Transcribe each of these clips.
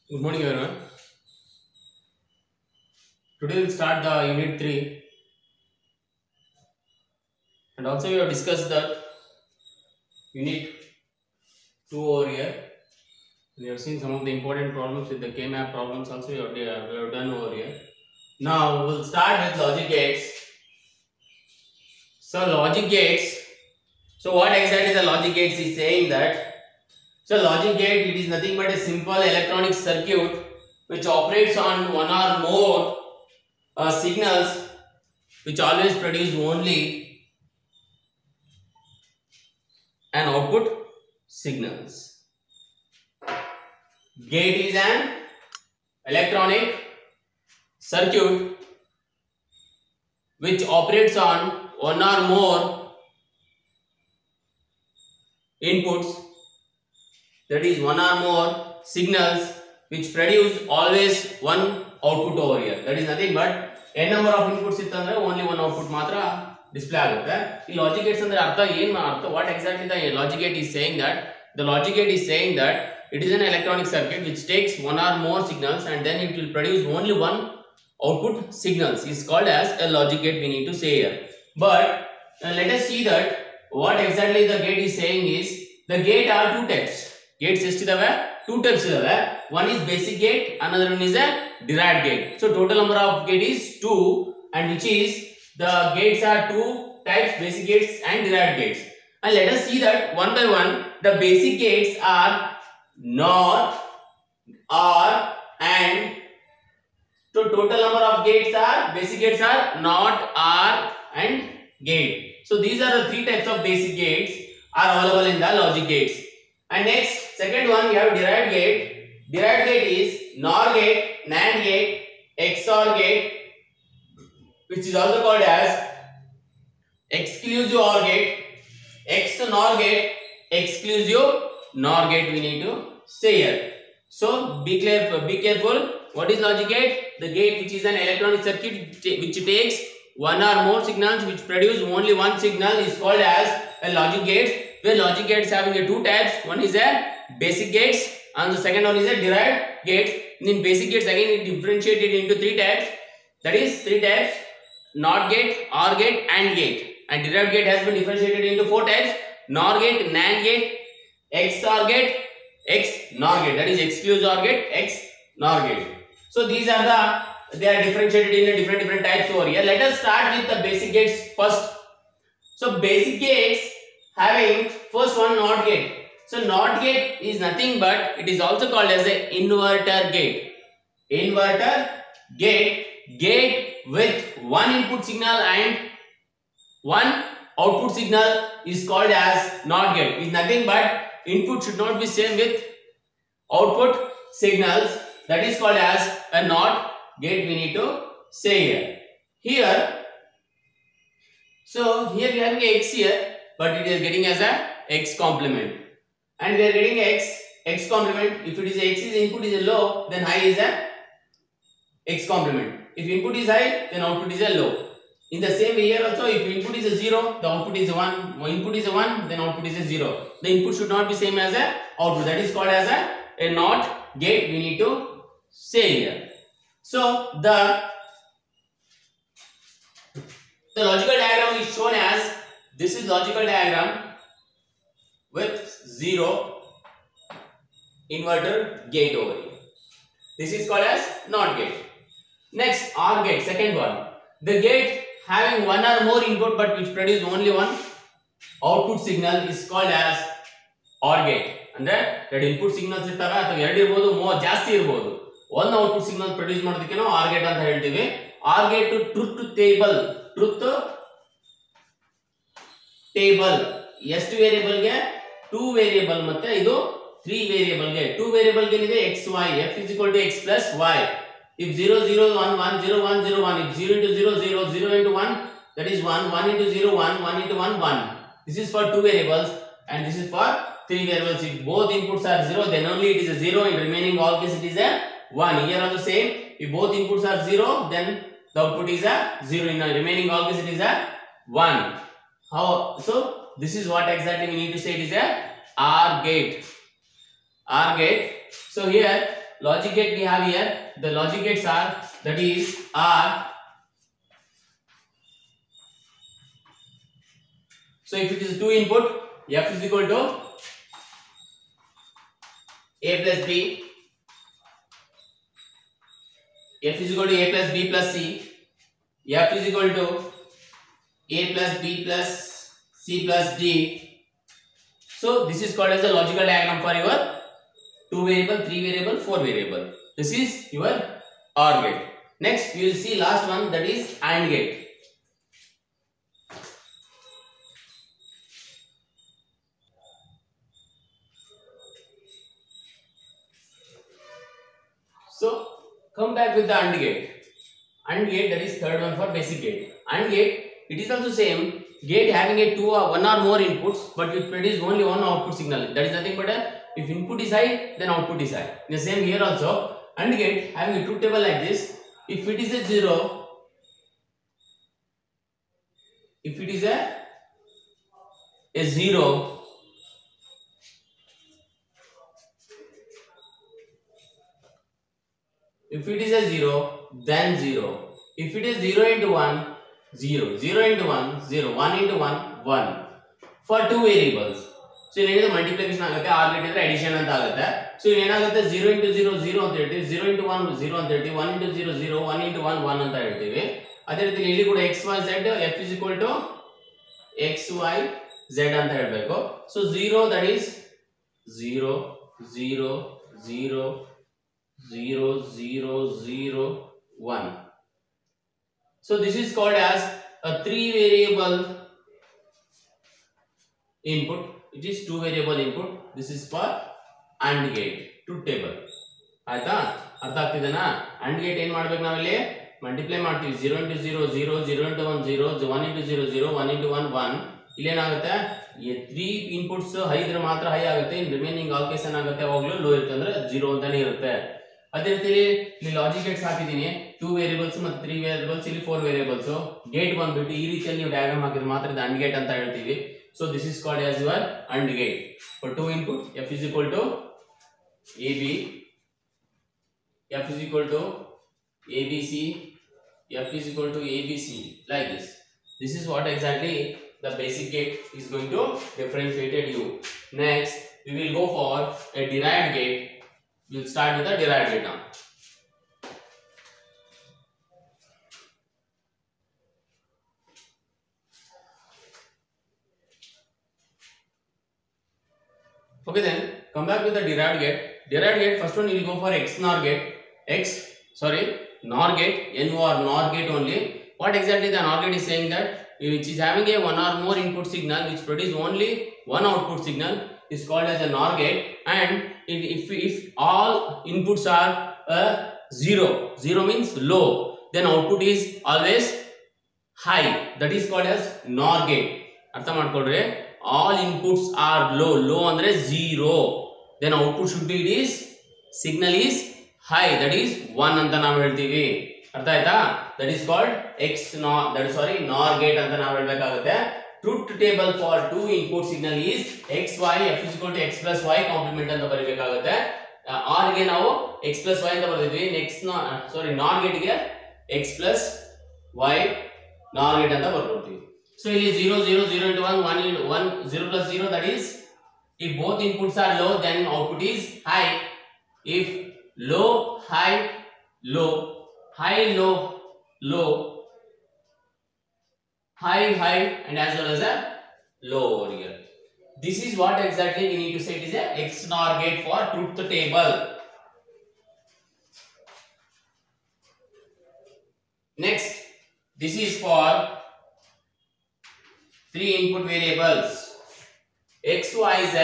Good morning, everyone. Today we'll start the Unit 3, and also we have discussed that Unit 2 over here. We have seen some of the important problems with the K-map problems also we have done over here. Now we'll start with logic gates. So logic gates. So what exactly the logic gates is saying that? So logic gate, it is nothing but a simple electronic circuit which operates on one or more signals which always produce only an output signals. Gate is an electronic circuit which operates on one or more inputs, that is one or more signals which produce always one output over here. That is nothing but n number of inputs ittandre only one output matra display agutte. Ee logic gates andre artha what exactly the logic gate is saying that the logic gate is saying that it is an electronic circuit which takes one or more signals and then it will produce only one output signals is called as a logic gate, we need to say here. But let us see that what exactly the gate is saying is the gate are two types. Gates estidave two types idave. One is basic gate, another one is a derived gate. So total number of gate is 2, and which is the gates are two types, basic gates and derived gates. And let us see that one by one. The basic gates are NOT, OR and so total number of gates are basic gates are NOT, OR and gate. So these are the three types of basic gates are available in the logic gates. And next, second one, we have derived gate. Derived gate is NOR gate, NAND gate, XOR gate, which is also called as exclusive OR gate, XNOR gate, exclusive NOR gate, we need to say here. So be careful. What is logic gate? The gate which is an electronic circuit which takes one or more signals which produce only one signal is called as a logic gate. Where logic gates having a two types. One is a basic gates and the second one is a derived gates. In basic gates again it differentiated into three types. That is three types: NOT gate, OR gate and gate. And derived gate has been differentiated into four types: NOR gate, NAND gate, XOR gate, XNOR gate. That is exclusive OR gate, XNOR gate. So these are they are differentiated in different types over here. Let us start with the basic gates first. So basic gates having first one NOT gate. So NOT gate is nothing but it is also called as a inverter gate. Inverter gate with one input signal and one output signal is called as NOT gate. Is nothing but input should not be same with output signals. That is called as a NOT gate, we need to say here. So here we have X here, but it is getting as a X complement, and we are getting X complement. If it is X is input is a low, then high is a X complement. If input is high, then output is a low. In the same way here also, if input is a 0, the output is a 1. Input is a 1, then output is a 0. The input should not be same as a output. That is called as a NOT gate, we need to say here. So the logical diagram is shown as this is logical diagram with 0 inverter gate over here. This is called as NOT gate. Next, OR gate, second one. The gate having one or more input but which produce only one output signal is called as OR gate. Andre that input signals ittave atha ಎರಡು ಇರಬಹುದು more ಜಾಸ್ತಿ ಇರಬಹುದು. One output signal produce ಮಾಡೋದಕ್ಕೆ ನಾವು OR gate ಅಂತ ಹೇಳ್ತೀವಿ. OR gate to truth table ಎಷ್ಟು variable ಗೆ 2 ವೇರಿಯಬಲ್ ಮತ್ತೆ ಇದು 3 ವೇರಿಯಬಲ್ ಗೆ 2 ವೇರಿಯಬಲ್ ಗೆ ಇದೆ x y f = x + y. If 0 0 1 1 0 1 0 1, if 0 into 0 0 0 into 1, that is 1 1 into 0 1 1 into 1 1. This is for 2 variables and this is for 3 variables. If both inputs are 0, then only it is a 0. In remaining all case it is a 1. Here also same. If both inputs are 0, then the output is a 0. In the remaining all case it is a 1. How? So this is what exactly we need to say. It is a OR gate. OR gate. So here logic gate we have here. The logic gates are, that is are. So if it is 2 input, f is equal to a plus b, f is equal to a plus b plus c, f is equal to a plus b plus c plus d. So this is called as a logical diagram for your 2 variable, 3 variable, 4 variable. This is your OR gate. Next we will see last one, that is AND gate. So come back with the AND gate. AND gate, that is third one for basic gate. AND gate, it is also same. Gate having a one or more inputs, but it produces only one output signal. That is nothing but if input is high, then output is high. The same here also. AND gate having a truth table like this. If it is a 0, if it is a 0, if it is a 0, then 0. If it is 0 into 1, 0, 0 into 1, 0, 1 into 1, 1. For 2 variables. So ಇಲ್ಲಿ multiplication ಆಗುತ್ತೆ, r gate ಇದ್ರೆ addition ಅಂತ ಆಗುತ್ತೆ. So ಇಲ್ಲಿ ಏನಾಗುತ್ತೆ 0 into 0 0 ಅಂತ ಹೇಳ್ತೀವಿ, 0 into 1 0 ಅಂತ ಹೇಳ್ತೀವಿ, 1 into 0 0, 1 into 1 1 ಅಂತ ಹೇಳ್ತೀವಿ. ಅದೇ ರೀತಿ ಇಲ್ಲಿ ಕೂಡ x y z f is equal to x y z ಅಂತ ಹೇಳಬೇಕು. So 0, that is 0 0 0 0 0 0 1. So this is called as a 3 variable input. It is 2 variable input. This is for AND gate, truth table. ಆಯ್ತಾ, ಅರ್ಥ ಆಗ್ತಿದೆನಾ? AND gate ಏನು ಮಾಡಬೇಕು, ನಾವಿಲ್ಲಿ multiply ಮಾಡ್ತೀವಿ. 0 into 0 0, 0 into 1 0, 1 into 0 0, 1 into 1 1. ಇಲ್ಲಿ ಏನಾಗುತ್ತೆ, 3 ಇನ್ಪುಟ್ಸ್ ಹೈ ಇದ್ರೆ ಮಾತ್ರ ಹೈ ಆಗುತ್ತೆ, ರಿಮೈನಿಂಗ್ ಆಲ್ ಕೇಸ್ ಏನಾಗುತ್ತೆ ಯಾವಾಗಲೂ ಲೋ ಇರುತ್ತೆ, ಅಂದ್ರೆ 0 ಅಂತಾನೆ ಇರುತ್ತೆ. ಅದೇ ರೀತಿ ಇಲ್ಲಿ ಲಾಜಿಕ್ ಗೇಟ್ಸ್ ಹಾಕಿದ್ದೀನಿ, 2 ವೇರಿಯಬಲ್ಸ್ ಮತ್ತು 3 ವೇರಿಯಬಲ್ಸ್, ಇಲ್ಲಿ 4 ವೇರಿಯಬಲ್ಸ್. ಗೇಟ್ ಬಂದ್ಬಿಟ್ಟು ಈ ರೀತಿಯಲ್ಲಿ ನೀವು ಡಯಾಗ್ರಾಮ್ ಹಾಕಿದ್ರೆ ಮಾತ್ರ ಇದು AND gate ಅಂತ ಹೇಳ್ತೀವಿ. So this is called as your AND gate. For 2 input, f is equal to AB, f is equal to ABC, f is equal to ABC, like this. This is what exactly the basic gate is going to differentiate you. Next, we will go for a derived gate. We will start with the derived gate now. Okay, then come back with the derived gate. Derived gate, first one you will go for XNOR gate. NOR gate, NOR, NOR gate only. What exactly the NOR gate is saying, that which is having a one or more input signal which produce only one output signal is called as a NOR gate. And if all inputs are 0, 0 means low, then output is always high. That is called as NOR gate. ಅರ್ಥ ಮಾಡ್ಕೊಳ್ರಿ, all inputs are low andre 0, then output should be, it is signal is high, that is 1 anta ನಾವು ಹೇಳ್ತೀವಿ. ಅರ್ಥ ಆಯ್ತಾ? that is called NOR gate ಅಂತ ನಾವು ಹೇಳಬೇಕಾಗುತ್ತೆ. truth table for 2 input signal is x y, f is equal to x plus y complement ಅಂತ ಬರೀಬೇಕಾಗುತ್ತೆ. r ಗೆ ನಾವು x plus y ಅಂತ ಬರೆದಿದ್ವಿ, NOR gate ಗೆ x plus y NOR gate ಅಂತ ಬರ್ಕೊಳ್ತೀವಿ. So ಇಲ್ಲಿ 0 0 0 into 1 1 into 1 0 plus 0, that is if both inputs are low then output is high. If low high low, high low low, high high, and as well as a low over here. This is what exactly we need to say, it is a XNOR gate for truth table. Next, this is for 3 input variables x, y, z.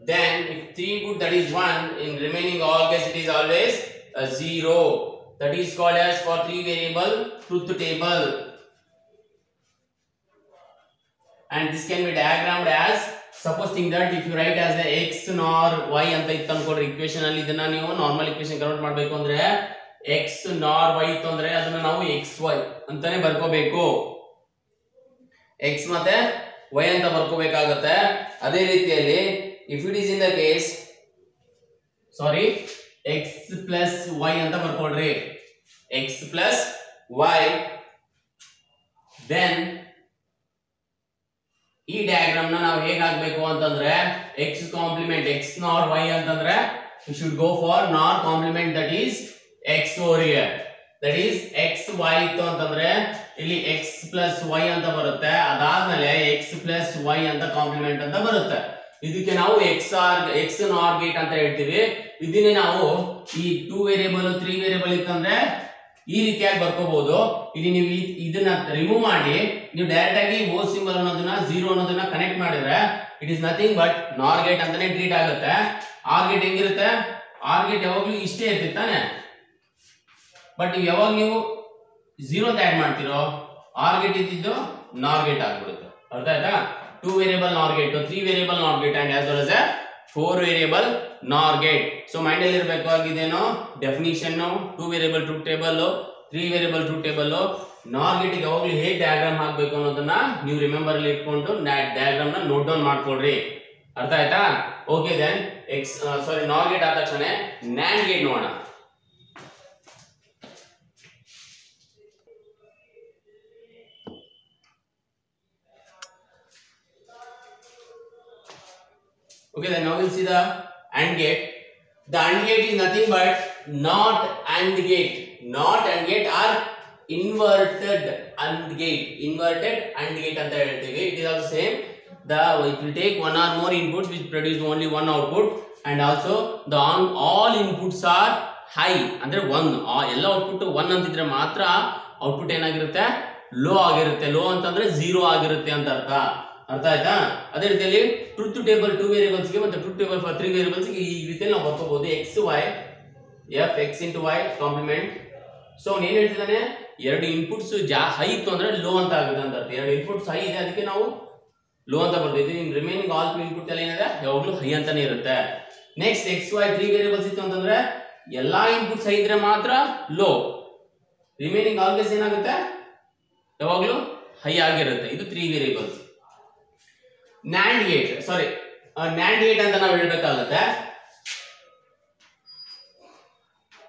Then if 3 input, that is 1, in remaining all case it is always a 0. That is called as for 3 variable truth table. And this can be diagrammed as, suppose think that if you write as a x nor y ಅಂತ ಇತ್ತು ಅನ್ಕೊಂಡ್ರೆ equation ಅಲ್ಲಿ, ಇದನ್ನ ನೀವು normal equation convert ಮಾಡಬೇಕು ಅಂದ್ರೆ x nor y ಇತ್ತು ಅಂದ್ರೆ ಅದನ್ನ ನಾವು xy ಅಂತಾನೆ ಬರ್ಕೋಬೇಕು, x ಮತ್ತೆ y ಅಂತ ಬರ್ಕೋಬೇಕಾಗುತ್ತೆ. ಅದೇ ರೀತಿಯಲ್ಲಿ if it is in the case, sorry x plus y ಅಂತ ಬರ್ಕೊಳ್ರಿ. x plus y, then ಈ ಡಯಾಗ್ರಾಮ್ ನ ನಾವು ಹೇಗೆ ಹಾಕಬೇಕು ಅಂತಂದ್ರೆ x complement x nor y ಅಂತಂದ್ರೆ we should go for nor complement, that is x over here, that is x y ಇತ್ತು ಅಂತಂದ್ರೆ ಇಲ್ಲಿ x plus y ಅಂತ ಬರುತ್ತೆ. ಅದಾದ್ಮೇಲೆ x plus y ಅಂತ ಕಾಂಪ್ಲಿಮೆಂಟ್ ಅಂತ ಬರುತ್ತೆ. ಇದಕ್ಕೆ ನಾವು x nor gate ಅಂತ ಹೇಳ್ತೀವಿ. ಇದನ್ನೇ ನಾವು ಈ 2 ವೇರಿಯೇಬಲ್ 3 ವೇರಿಯೇಬಲ್ ಇತ್ತಂದ್ರೆ ಈ ರೀತಿಯಾಗಿ ಬರ್ಕೋಬಹುದು. ಇಲ್ಲಿ ನೀವು ಇದನ್ನ ರಿಮೂವ್ ಮಾಡಿ ನೀವು ಡೈರೆಕ್ಟ್ ಆಗಿ ಓ ಸಿಂಬಲ್ ಅನ್ನೋದನ್ನ 0 ಅನ್ನೋದನ್ನ ಕನೆಕ್ಟ್ ಮಾಡಿದ್ರೆ ಇಟ್ ಇಸ್ ನಥಿಂಗ್ ಬಟ್ ನಾರ್ ಗೇಟ್ ಅಂತಾನೆ ಟ್ರೀಟ್ ಆಗುತ್ತೆ. ಆರ್ ಗೇಟ್ ಹೆಂಗಿರುತ್ತೆ? ಆರ್ ಗೇಟ್ ಯಾವಾಗ್ಲೂ ಇಷ್ಟೇ ಇರ್ತಿತ್ತು ತಾನೆ, ಬಟ್ ಯಾವಾಗ ನೀವು 0 ಆಡ್ ಮಾಡ್ತಿರೋ ಆರ್ ಗೇಟ್ ಇದ್ದಿದ್ದು ನಾರ್ ಗೇಟ್ ಆಗ್ಬಿಡುತ್ತೆ. ಅರ್ಥ ಆಯ್ತಾ? 2 variable NOR gate, 3 variable NOR gate and as well as 4 variable NOR gate. So mind ಅಲ್ಲಿ ಇರಬೇಕಾಗಿದ್ದೇನೋ definition, 2 variable truth table, 3 variable truth table, NOR gate ಗೆ ಯಾವಾಗಲೂ ಹೇಗೆ ಡಯಾಗ್ರಾಮ್ ಹಾಕಬೇಕು ಅನ್ನೋದನ್ನ ನೀವು ರಿಮೆಂಬರ್ ಅಲ್ಲಿ ಇಟ್ಕೊಂಡು ಡಯಾಗ್ರಾಮ್ ನ ನೋಟ್ ಡೌನ್ ಮಾಡ್ಕೊಳ್ರಿ. ಅರ್ಥ ಆಯ್ತಾ? ಓಕೆ, ದೆನ್ ನಾರ್ ಗೇಟ್ ಆದ ತಕ್ಷಣ ನ್ಯಾಂಡ್ ಗೇಟ್ ನೋಡೋಣ. Okay, then now we'll see the AND gate. The AND gate is nothing but not AND gate. Not AND gate are inverted AND gate. Inverted AND gate anta helteve. It is also same. It will take one or more inputs which produce only one output, and also all inputs are high. Andre 1 ella output 1 antidre matra output ಏನಾಗಿರುತ್ತೆ? Low ಆಗಿರುತ್ತೆ. Low ಅಂತಂದ್ರೆ 0 ಆಗಿರುತ್ತೆ ಅಂತ ಅರ್ಥ. ಅರ್ಥ ಆಯ್ತಾ? ಅದೇ ರೀತಿಯಲ್ಲಿ ಟ್ರೂತ್ ಟೇಬಲ್ 2 ವೇರಿಯೇಬಲ್ಸ್ ಗೆ ಮತ್ತೆ ಟ್ರೂತ್ ಟೇಬಲ್ ಫಾರ್ 3 ವೇರಿಯೇಬಲ್ಸ್ ಗೆ ಈ ರೀತಿಯಲ್ಲಿ ನಾವು ಬರ್ಕೋಬಹುದು. x y f x into y complement. So ಅವನು ಏನ್ ಹೇಳ್ತಿದ್ದಾನೆ? ಎರಡು ಇನ್ಪುಟ್ಸ್ ಹೈ ಇತ್ತು ಅಂದ್ರೆ ಲೋ ಅಂತ ಆಗುತ್ತೆ ಅಂತ ಅರ್ಥ. ಎರಡು ಇನ್ಪುಟ್ಸ್ ಹೈ ಇದೆ ಅದಕ್ಕೆ ನಾವು ಲೋ ಅಂತ ಬರ್ತಿದ್ವಿ. ಇನ್ ರಿಮೈನಿಂಗ್ ಆಲ್ ಇನ್ಪುಟ್ ಎಲ್ಲ ಏನಿದೆ ಯಾವಾಗಲೂ ಹೈ ಅಂತಾನೆ ಇರುತ್ತೆ. ನೆಕ್ಸ್ಟ್ x y 3 ವೇರಿಯೇಬಲ್ಸ್ ಇತ್ತು ಅಂತಂದ್ರೆ ಎಲ್ಲಾ ಇನ್ಪುಟ್ಸ್ ಹೈ ಇದ್ರೆ ಮಾತ್ರ ಲೋ, ರಿಮೈನಿಂಗ್ ಆಲ್ವೇಸ್ ಏನಾಗುತ್ತೆ? ಯಾವಾಗಲೂ ಹೈ ಆಗಿರುತ್ತೆ. ಇದು 3 variables. NAND gate, NAND gate ಅಂತ ನಾವು ಹೇಳಬೇಕಾಗುತ್ತೆ.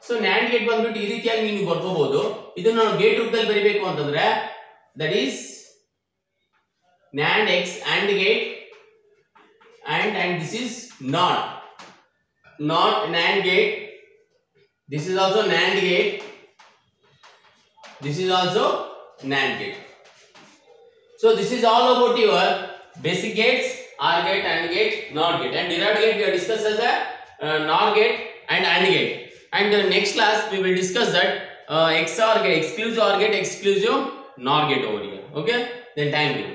ಸೊ NAND gate ಬಂದ್ಬಿಟ್ಟು ಈ ರೀತಿಯಾಗಿ ನೀವು ಬರ್ಕೋಬಹುದು. ಇದನ್ನ ನಾವು ಗೇಟ್ ರೂಪದಲ್ಲಿ ಬರೀಬೇಕು ಅಂತಂದ್ರೆ that is NAND x AND gate and this is not NAND gate. This is also NAND gate. This is also NAND gate. So this is all about your basic gates, OR gate, AND gate, NOR gate, and derived gate we have discussed as a NOR gate and AND gate. And next class we will discuss that XOR gate, exclusive OR gate, exclusive NOR gate over here. Okay, then thank you.